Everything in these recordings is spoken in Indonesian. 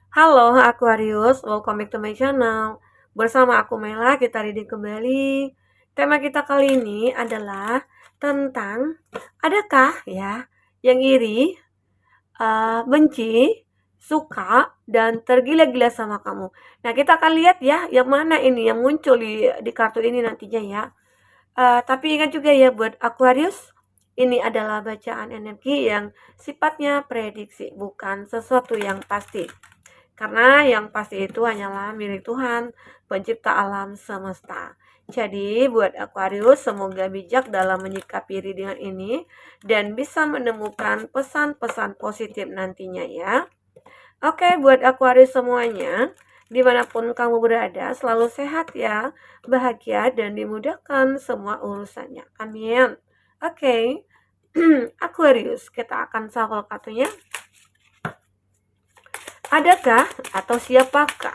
Halo Aquarius, welcome back to my channel. Bersama aku Mela, kita reading kembali. Tema kita kali ini adalah tentang adakah ya yang iri, benci, suka, dan tergila-gila sama kamu. Nah, kita akan lihat ya yang mana ini yang muncul di kartu ini nantinya ya. Tapi ingat juga ya buat Aquarius, ini adalah bacaan energi yang sifatnya prediksi, bukan sesuatu yang pasti. Karena yang pasti itu hanyalah milik Tuhan, pencipta alam semesta. Jadi, buat Aquarius, semoga bijak dalam menyikapi readingan ini dan bisa menemukan pesan-pesan positif nantinya ya. Oke, buat Aquarius semuanya, dimanapun kamu berada, selalu sehat ya, bahagia, dan dimudahkan semua urusannya. Amin. Oke, Aquarius, kita akan shuffle kartunya. Adakah atau siapakah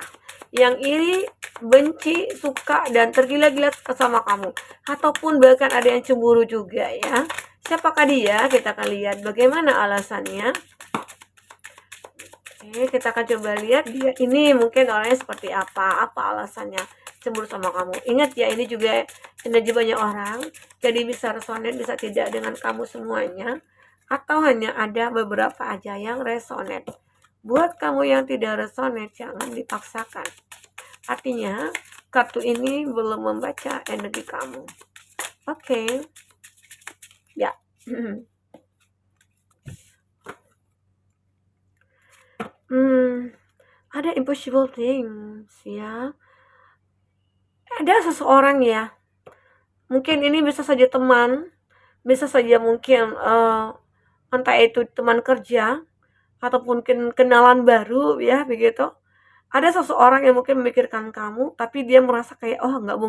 yang iri, benci, suka, dan tergila-gila sama kamu? Ataupun bahkan ada yang cemburu juga ya. Siapakah dia? Kita akan lihat bagaimana alasannya. Oke, kita akan coba lihat dia ini mungkin orangnya seperti apa alasannya cemburu sama kamu. Ingat ya, ini juga energi banyak orang, jadi bisa resonate, bisa tidak dengan kamu semuanya, atau hanya ada beberapa aja yang resonate. Buat kamu yang tidak resonate, jangan dipaksakan. Artinya, kartu ini belum membaca energi kamu. Oke. Ya. Ada impossible things ya. Ada seseorang ya. Mungkin ini bisa saja teman, bisa saja mungkin entah itu teman kerja ataupun kenalan baru ya begitu. Ada seseorang yang mungkin memikirkan kamu, tapi dia merasa kayak, oh nggak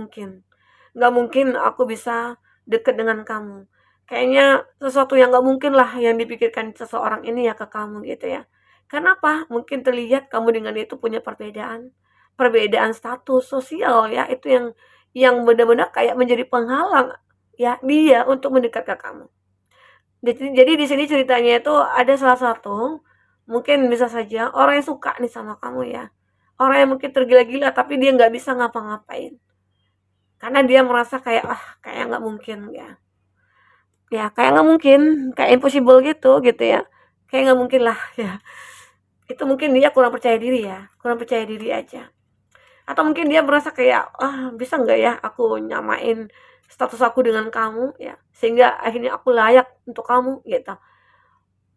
mungkin aku bisa deket dengan kamu. Kayaknya sesuatu yang nggak mungkin lah yang dipikirkan seseorang ini ya ke kamu gitu ya. Kenapa? Mungkin terlihat kamu dengan dia itu punya perbedaan status sosial ya, itu yang benar-benar kayak menjadi penghalang ya dia untuk mendekat ke kamu. Jadi di sini ceritanya itu ada salah satu, mungkin bisa saja orang yang suka nih sama kamu ya. Orang yang mungkin tergila-gila tapi dia nggak bisa ngapa-ngapain. Karena dia merasa kayak, kayak nggak mungkin ya. Ya kayak nggak mungkin, kayak impossible gitu ya. Kayak nggak mungkin lah ya. Itu mungkin dia kurang percaya diri ya, kurang percaya diri aja. Atau mungkin dia merasa kayak, bisa nggak ya aku nyamain status aku dengan kamu ya, sehingga akhirnya aku layak untuk kamu gitu.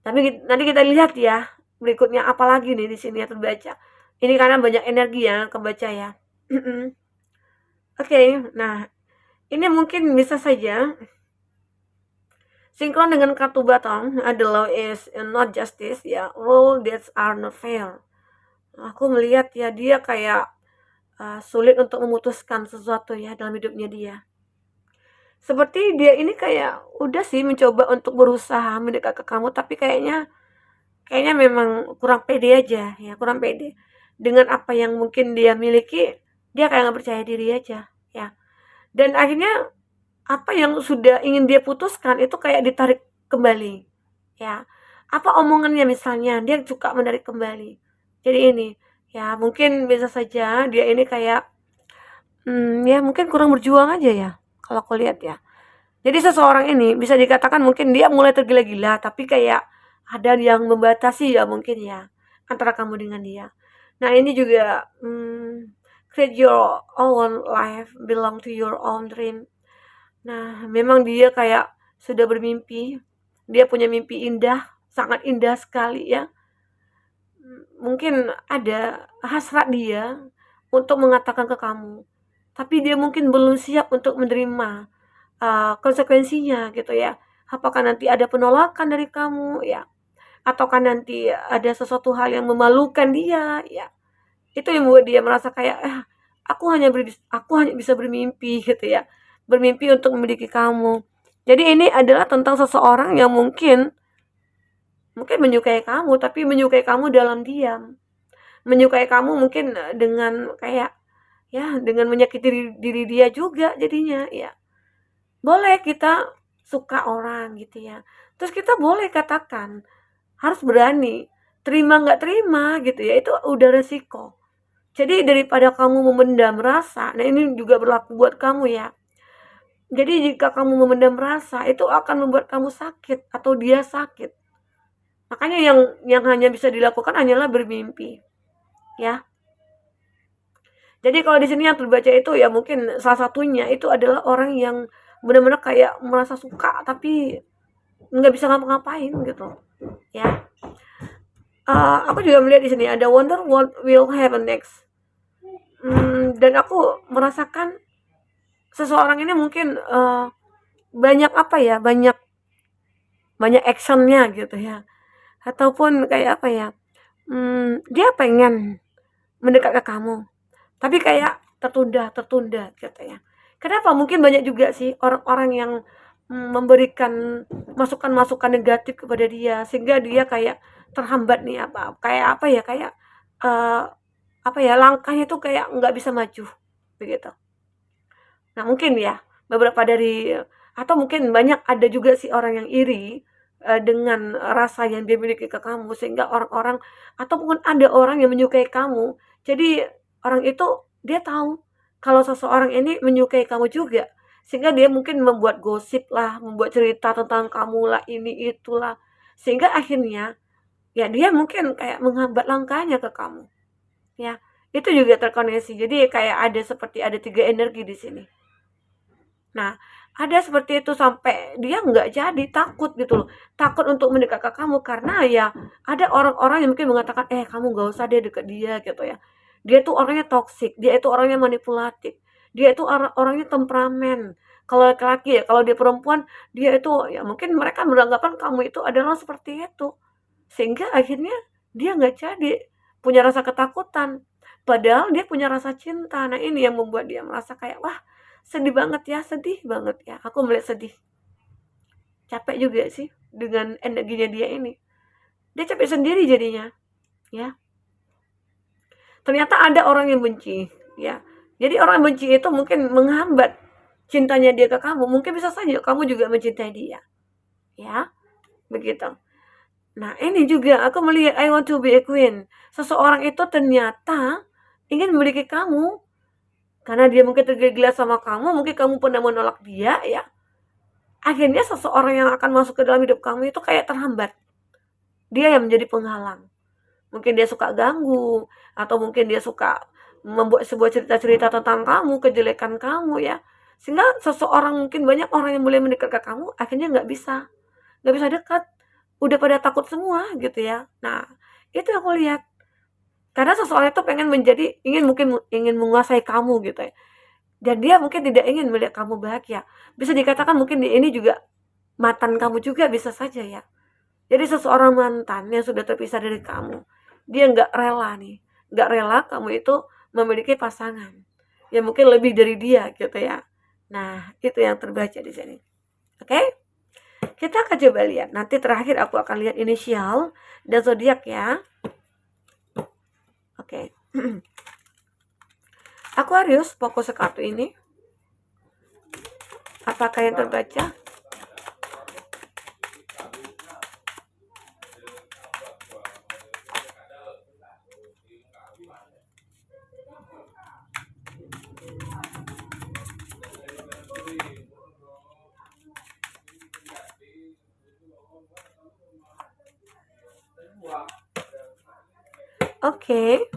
Tapi nanti kita lihat ya, berikutnya apa lagi nih di sini yang terbaca. Ini karena banyak energi ya kebaca ya. Oke, nah ini mungkin bisa saja sinkron dengan kartu batang. The law is not justice ya, rule that are not fair. Aku melihat ya dia kayak sulit untuk memutuskan sesuatu ya dalam hidupnya dia. Seperti dia ini kayak udah sih mencoba untuk berusaha mendekat ke kamu, tapi kayaknya memang kurang pede aja ya, kurang pede. Dengan apa yang mungkin dia miliki, dia kayak nggak percaya diri aja ya. Dan akhirnya apa yang sudah ingin dia putuskan itu kayak ditarik kembali ya. Apa omongannya misalnya, dia suka menarik kembali. Jadi ini, ya mungkin bisa saja dia ini kayak, ya mungkin kurang berjuang aja ya, kalau aku lihat ya. Jadi seseorang ini bisa dikatakan mungkin dia mulai tergila-gila, tapi kayak ada yang membatasi ya mungkin ya, antara kamu dengan dia. Nah ini juga, create your own life, belong to your own dream. Nah memang dia kayak sudah bermimpi, dia punya mimpi indah, sangat indah sekali ya. Mungkin ada hasrat dia untuk mengatakan ke kamu, tapi dia mungkin belum siap untuk menerima konsekuensinya gitu ya. Apakah nanti ada penolakan dari kamu ya, ataukah nanti ada sesuatu hal yang memalukan dia ya. Itu yang membuat dia merasa kayak, aku hanya bisa bermimpi gitu ya. Bermimpi untuk memiliki kamu. Jadi ini adalah tentang seseorang yang mungkin menyukai kamu, tapi menyukai kamu dalam diam. Menyukai kamu mungkin dengan kayak ya dengan menyakiti diri dia juga jadinya ya. Boleh kita suka orang gitu ya. Terus kita boleh katakan, harus berani terima nggak terima gitu ya, itu udah resiko. Jadi daripada kamu memendam rasa, nah ini juga berlaku buat kamu ya. Jadi jika kamu memendam rasa, itu akan membuat kamu sakit atau dia sakit. Makanya yang hanya bisa dilakukan hanyalah bermimpi, ya. Jadi kalau di sini yang terbaca itu ya mungkin salah satunya itu adalah orang yang benar-benar kayak merasa suka tapi nggak bisa ngapa-ngapain gitu, ya. Aku juga melihat di sini ada wonder what will happen next. Dan aku merasakan seseorang ini mungkin banyak apa ya, banyak banyak actionnya gitu ya, ataupun kayak apa ya, dia pengen mendekat ke kamu, tapi kayak tertunda tertunda gitu ya. Kenapa? Mungkin banyak juga sih orang-orang yang memberikan masukan-masukan negatif kepada dia sehingga dia kayak terhambat nih, kayak apa ya, kayak uh, apa ya, langkahnya tuh kayak nggak bisa maju begitu. Nah mungkin ya beberapa dari, atau mungkin banyak ada juga sih orang yang iri dengan rasa yang dia miliki ke kamu sehingga orang-orang, atau mungkin ada orang yang menyukai kamu. Jadi orang itu dia tahu kalau seseorang ini menyukai kamu juga sehingga dia mungkin membuat gosip lah, membuat cerita tentang kamu lah, ini itulah, sehingga akhirnya ya dia mungkin kayak menghambat langkahnya ke kamu, ya. Itu juga terkoneksi. Jadi kayak ada seperti ada 3 energi di sini. Nah, ada seperti itu sampai dia nggak jadi, takut gitu loh. Takut untuk mendekat ke kamu karena ya ada orang-orang yang mungkin mengatakan, kamu nggak usah deh deket dia gitu ya. Dia tuh orangnya toksik, dia itu orangnya manipulatif, dia itu orangnya temperamen. Kalau laki-laki ya, kalau dia perempuan, dia itu ya mungkin mereka beranggapan kamu itu adalah seperti itu. Sehingga akhirnya dia nggak jadi punya rasa ketakutan. Padahal dia punya rasa cinta. Nah, ini yang membuat dia merasa kayak, wah, sedih banget ya. Aku melihat sedih. Capek juga sih dengan energinya dia ini. Dia capek sendiri jadinya, ya. Ternyata ada orang yang benci, ya. Jadi orang yang benci itu mungkin menghambat cintanya dia ke kamu. Mungkin bisa saja kamu juga mencintai dia, ya. Begitu. Nah, ini juga aku melihat I want to be a queen. Seseorang itu ternyata ingin memiliki kamu karena dia mungkin tergila-gila sama kamu, mungkin kamu pernah menolak dia, ya. Akhirnya seseorang yang akan masuk ke dalam hidup kamu itu kayak terhambat. Dia yang menjadi penghalang. Mungkin dia suka ganggu, atau mungkin dia suka membuat sebuah cerita-cerita tentang kamu, kejelekan kamu ya. Sehingga seseorang, mungkin banyak orang yang mulai mendekat ke kamu, akhirnya nggak bisa dekat. Udah pada takut semua gitu ya. Nah, itu yang aku lihat. Karena seseorang itu pengen mungkin ingin menguasai kamu gitu ya. Dan dia mungkin tidak ingin melihat kamu bahagia. Bisa dikatakan mungkin ini juga mantan kamu juga bisa saja ya. Jadi seseorang mantan yang sudah terpisah dari kamu, dia nggak rela nih, nggak rela kamu itu memiliki pasangan yang mungkin lebih dari dia gitu ya. Nah, itu yang terbaca di sini. Oke? Kita akan coba lihat. Nanti terakhir aku akan lihat inisial dan zodiak ya. Oke. Aquarius, fokus ke kartu ini. Apakah yang terbaca? Oke,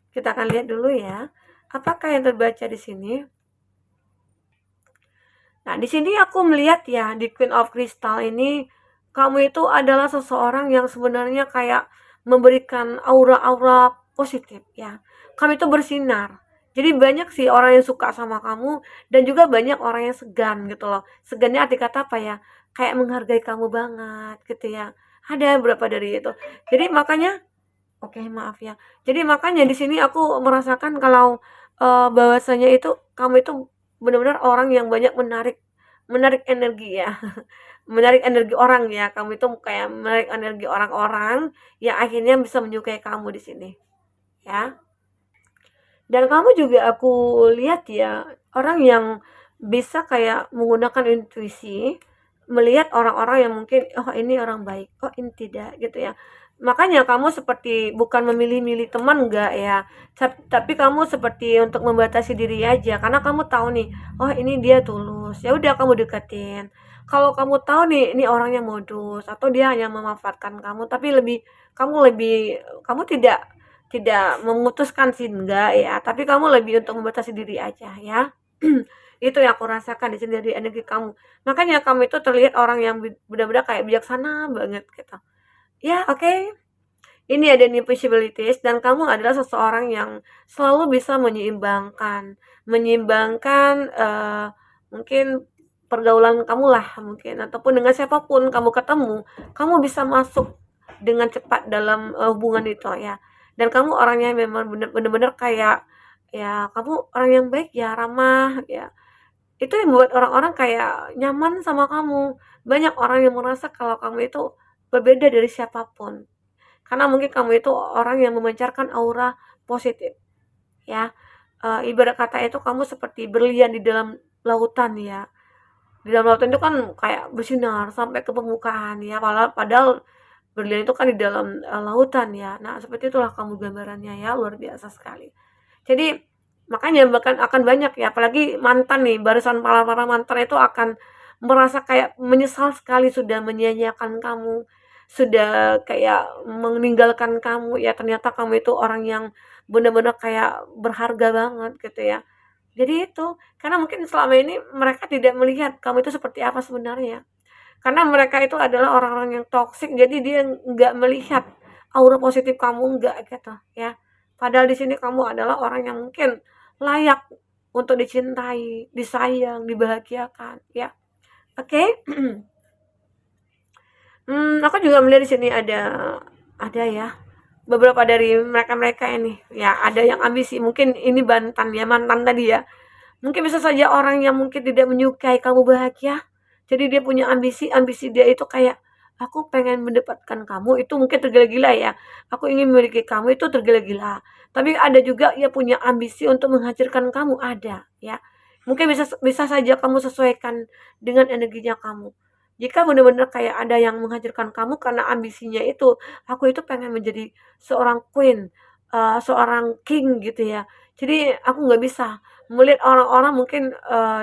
kita akan lihat dulu ya. Apakah yang terbaca di sini? Nah, di sini aku melihat ya, di Queen of Crystal ini, kamu itu adalah seseorang yang sebenarnya kayak memberikan aura-aura positif ya. Kamu itu bersinar. Jadi banyak sih orang yang suka sama kamu dan juga banyak orang yang segan gitu loh. Segannya arti kata apa ya? Kayak menghargai kamu banget gitu ya. Ada beberapa dari itu. Jadi makanya, oke, maaf ya. Jadi makanya di sini aku merasakan kalau bahwasanya itu kamu itu benar-benar orang yang banyak menarik menarik energi ya. Menarik energi orang ya. Kamu itu kayak menarik energi orang-orang yang akhirnya bisa menyukai kamu di sini, ya. Dan kamu juga aku lihat ya, orang yang bisa kayak menggunakan intuisi, melihat orang-orang yang mungkin, oh ini orang baik, oh ini tidak gitu ya. Makanya kamu seperti bukan memilih-milih teman enggak ya, tapi kamu seperti untuk membatasi diri aja karena kamu tahu nih, oh ini dia tulus, ya udah kamu deketin. Kalau kamu tahu nih ini orangnya modus atau dia hanya memanfaatkan kamu, tapi kamu tidak memutuskan sih enggak ya, tapi kamu lebih untuk membatasi diri aja ya. Itu yang aku rasakan di sini dari energi kamu. Makanya kamu itu terlihat orang yang benar-benar kayak bijaksana banget gitu. Ya, oke. Ini ada nih possibilities dan kamu adalah seseorang yang selalu bisa menyeimbangkan, mungkin pergaulan kamu lah mungkin ataupun dengan siapapun kamu ketemu, kamu bisa masuk dengan cepat dalam, hubungan itu ya. Dan kamu orangnya memang bener-bener kayak, ya kamu orang yang baik ya, ramah ya. Itu yang membuat orang-orang kayak nyaman sama kamu. Banyak orang yang merasa kalau kamu itu berbeda dari siapapun. Karena mungkin kamu itu orang yang memancarkan aura positif, ya. Ibarat kata itu kamu seperti berlian di dalam lautan ya. Di dalam lautan itu kan kayak bersinar sampai ke permukaan ya, padahal berlian itu kan di dalam, lautan ya. Nah, seperti itulah kamu gambarannya ya, luar biasa sekali. Jadi makanya bahkan akan banyak ya, apalagi mantan nih, barisan para-para mantan itu akan merasa kayak menyesal sekali sudah menyia-nyiakan kamu, sudah kayak meninggalkan kamu, ya ternyata kamu itu orang yang benar-benar kayak berharga banget gitu ya. Jadi itu, karena mungkin selama ini mereka tidak melihat kamu itu seperti apa sebenarnya. Karena mereka itu adalah orang-orang yang toksik, jadi dia nggak melihat aura positif kamu nggak gitu ya. Padahal di sini kamu adalah orang yang mungkin layak untuk dicintai, disayang, dibahagiakan ya. Oke. Aku juga melihat di sini ada ya beberapa dari mereka-mereka ini ya, ada yang ambisi, mungkin ini mantan tadi ya. Mungkin bisa saja orang yang mungkin tidak menyukai kamu bahagia, jadi dia punya ambisi, ambisi dia itu kayak, "Aku pengen mendapatkan kamu," itu mungkin tergila-gila ya, "Aku ingin memiliki kamu," itu tergila-gila. Tapi ada juga yang punya ambisi untuk menghancurkan kamu, ada, ya. Mungkin bisa bisa saja kamu sesuaikan dengan energinya kamu. Jika benar-benar kayak ada yang menghancurkan kamu karena ambisinya itu, "Aku itu pengen menjadi seorang queen, seorang king," gitu ya. Jadi aku nggak bisa melihat orang-orang mungkin,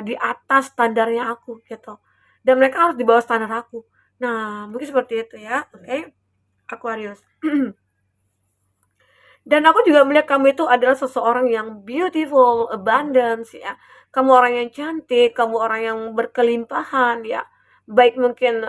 di atas standarnya aku gitu, dan mereka harus di bawah standar aku. Nah, mungkin seperti itu ya, oke, Aquarius. Dan aku juga melihat kamu itu adalah seseorang yang beautiful, abundance ya. Kamu orang yang cantik, kamu orang yang berkelimpahan ya. Baik mungkin,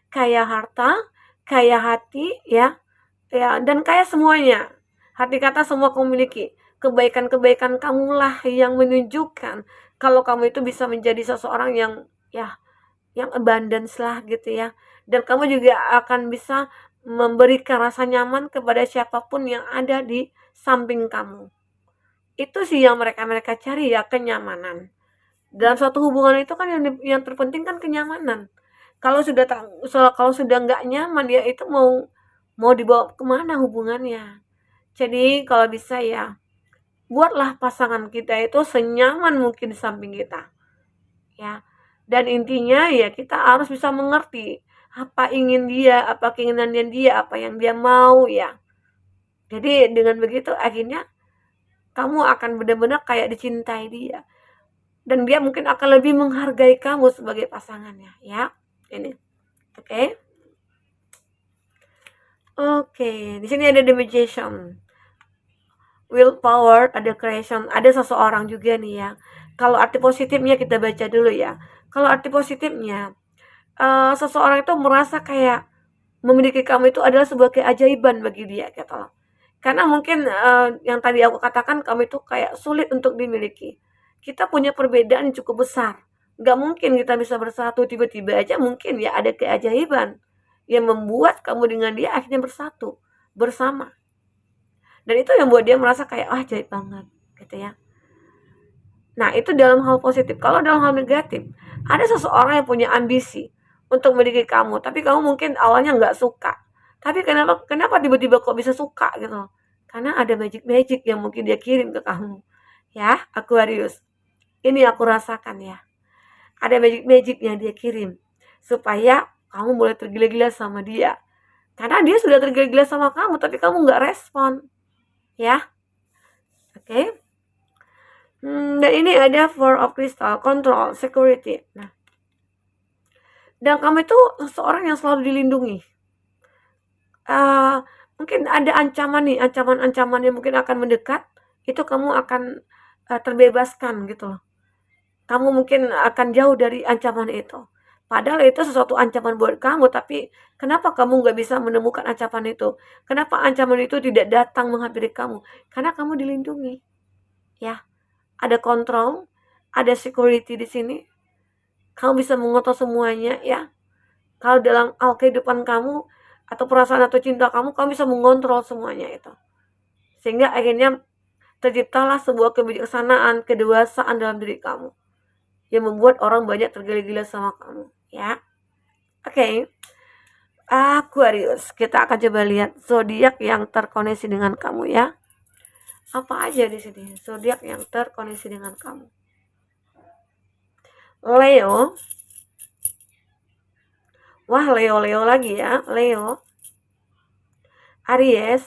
kaya harta, kaya hati ya, ya dan kaya semuanya. Arti kata semua kamu miliki. Kebaikan-kebaikan kamulah yang menunjukkan kalau kamu itu bisa menjadi seseorang yang ya yang abundance lah gitu ya. Dan kamu juga akan bisa memberikan rasa nyaman kepada siapapun yang ada di samping kamu. Itu sih yang mereka-mereka cari ya, kenyamanan. Dalam suatu hubungan itu kan yang terpenting kan kenyamanan. Kalau sudah nggak nyaman ya itu mau mau dibawa kemana hubungannya. Jadi kalau bisa ya buatlah pasangan kita itu senyaman mungkin di samping kita ya. Dan intinya ya kita harus bisa mengerti apa ingin dia, apa keinginannya dia, apa yang dia mau ya. Jadi dengan begitu akhirnya kamu akan benar-benar kayak dicintai dia. Dan dia mungkin akan lebih menghargai kamu sebagai pasangannya ya. Ini. Oke. Okay? Oke, di sini ada the magician. Willpower, ada creation, ada seseorang juga nih ya. Kalau arti positifnya kita baca dulu ya. Kalau arti positifnya, seseorang itu merasa kayak memiliki kamu itu adalah sebuah keajaiban bagi dia gitu loh. Karena mungkin, yang tadi aku katakan kamu itu kayak sulit untuk dimiliki. Kita punya perbedaan yang cukup besar. Nggak mungkin kita bisa bersatu tiba-tiba aja mungkin ya ada keajaiban yang membuat kamu dengan dia akhirnya bersatu, bersama. Dan itu yang buat dia merasa kayak, "Wah, ajaib banget," gitu ya. Nah, itu dalam hal positif. Kalau dalam hal negatif, ada seseorang yang punya ambisi untuk memiliki kamu, tapi kamu mungkin awalnya nggak suka. Tapi kenapa kenapa tiba-tiba kok bisa suka gitu loh. Karena ada magic-magic yang mungkin dia kirim ke kamu. Ya, Aquarius. Ini aku rasakan ya. Ada magic-magic yang dia kirim supaya kamu mulai tergila-gila sama dia. Karena dia sudah tergila-gila sama kamu, tapi kamu nggak respon, ya. Oke. Dan ini ada Four of Crystal, control, security. Nah, dan kamu itu seorang yang selalu dilindungi. Mungkin ada ancaman nih, ancaman-ancaman yang mungkin akan mendekat, itu kamu akan terbebaskan gitu loh. Kamu mungkin akan jauh dari ancaman itu. Padahal itu sesuatu ancaman buat kamu, tapi kenapa kamu nggak bisa menemukan ancaman itu? Kenapa ancaman itu tidak datang menghampiri kamu? Karena kamu dilindungi, ya. Ada kontrol, ada security di sini. Kamu bisa mengontrol semuanya, ya. Kalau dalam hal kehidupan kamu atau perasaan atau cinta kamu, kamu bisa mengontrol semuanya itu. Sehingga akhirnya terciptalah sebuah kebijaksanaan, kedewasaan dalam diri kamu yang membuat orang banyak tergila-gila sama kamu, ya. Oke. Aquarius, kita akan coba lihat zodiak yang terkoneksi dengan kamu, ya. Apa aja di sini zodiak yang terkoneksi dengan kamu? Leo. Wah, Leo lagi ya. Leo, Aries,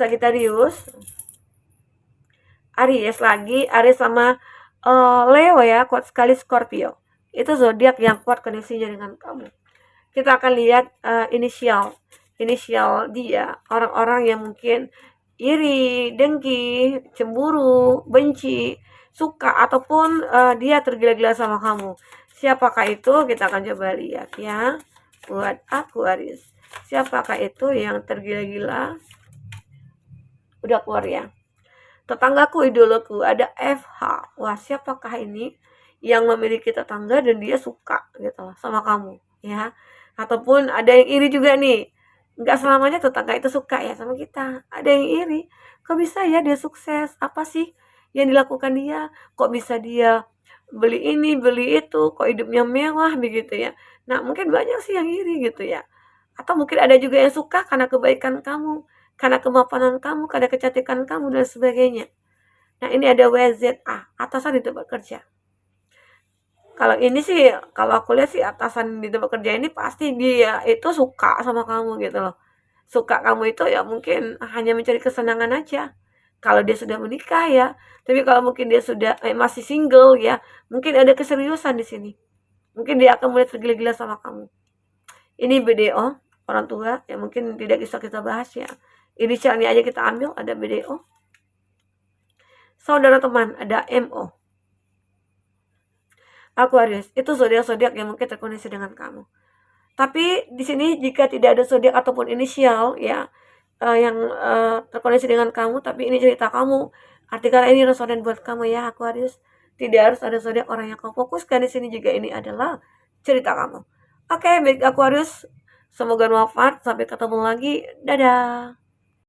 Sagittarius, Aries lagi, Aries sama Leo ya, kuat sekali Scorpio. Itu zodiak yang kuat koneksinya dengan kamu. Kita akan lihat inisial dia, orang-orang yang mungkin iri, dengki, cemburu, benci, suka, ataupun dia tergila-gila sama kamu. Siapakah itu? Kita akan coba lihat ya, buat Aquarius. Siapakah itu yang tergila-gila? Udah keluar ya. Tetanggaku, idolaku, ada FH. Wah, siapakah ini yang memiliki tetangga dan dia suka gitu loh sama kamu, ya. Ataupun ada yang iri juga nih. Nggak selamanya tetangga itu suka ya sama kita. Ada yang iri. Kok bisa ya dia sukses? Apa sih yang dilakukan dia? Kok bisa dia beli ini, beli itu? Kok hidupnya mewah begitu ya? Nah, mungkin banyak sih yang iri gitu ya. Atau mungkin ada juga yang suka karena kebaikan kamu, karena kemapanan kamu, karena kecantikan kamu, dan sebagainya. Nah, ini ada WZA, atasan di tempat kerja. Kalau ini sih, kalau aku lihat sih atasan di tempat kerja ini pasti dia itu suka sama kamu gitu loh. Suka kamu itu ya mungkin hanya mencari kesenangan aja. Kalau dia sudah menikah ya, tapi kalau mungkin dia sudah masih single ya, mungkin ada keseriusan di sini. Mungkin dia akan mulai tergila-gila sama kamu. Ini BDO, orang tua, yang mungkin tidak bisa kita bahas ya. Inisialnya aja kita ambil, ada BDO. Saudara teman, ada MO. Aquarius, itu zodiak-zodiak yang mungkin terkoneksi dengan kamu. Tapi di sini jika tidak ada zodiak ataupun inisial ya yang terkoneksi dengan kamu, tapi ini cerita kamu, artikel ini resonan buat kamu ya Aquarius. Tidak harus ada zodiak orang yang kamu fokuskan di sini, juga ini adalah cerita kamu. Oke, baik Aquarius, semoga bermanfaat. Sampai ketemu lagi. Dadah.